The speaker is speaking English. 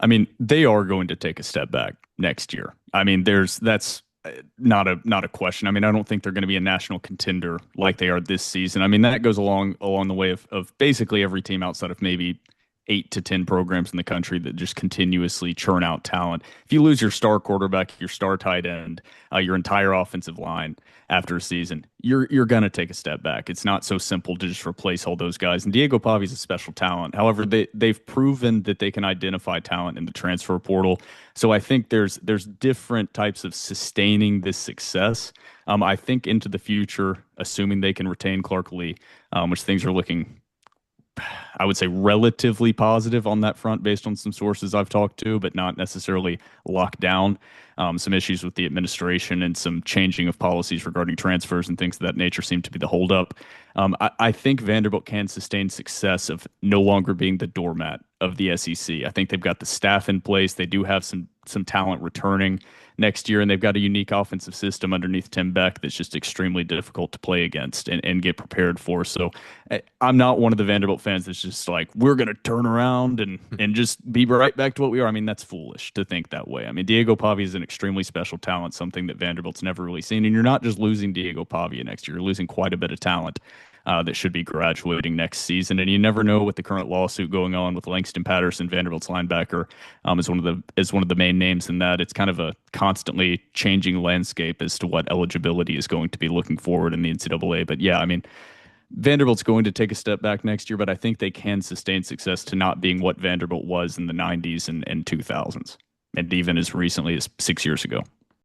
I mean, they are going to take a step back next year. I mean, that's not a question. I mean, I don't think they're going to be a national contender like they are this season. I mean, that goes along the way of basically every team outside of maybe 8 to 10 programs in the country that just continuously churn out talent. If you lose your star quarterback, your star tight end, your entire offensive line after a season, you're going to take a step back. It's not so simple to just replace all those guys. And Diego Pavia is a special talent. However, they've proven that they can identify talent in the transfer portal. So I think there's different types of sustaining this success. I think into the future, assuming they can retain Clark Lee, which things are looking, I would say, relatively positive on that front based on some sources I've talked to, but not necessarily locked down. Some issues with the administration and some changing of policies regarding transfers and things of that nature seem to be the holdup. I think Vanderbilt can sustain success of no longer being the doormat of the SEC. I think they've got the staff in place. They do have some talent returning next year, and they've got a unique offensive system underneath Tim Beck that's just extremely difficult to play against and get prepared for. So I'm not one of the Vanderbilt fans that's just like, we're going to turn around and just be right back to what we are. I mean, that's foolish to think that way. I mean, Diego Pavia is an extremely special talent, something that Vanderbilt's never really seen. And you're not just losing Diego Pavia next year, you're losing quite a bit of talent that should be graduating next season. And you never know with the current lawsuit going on with Langston Patterson, Vanderbilt's linebacker, is one of the main names in that. It's kind of a constantly changing landscape as to what eligibility is going to be looking forward in the NCAA. But yeah, I mean, Vanderbilt's going to take a step back next year, but I think they can sustain success to not being what Vanderbilt was in the 90s and 2000s, and even as recently as 6 years ago.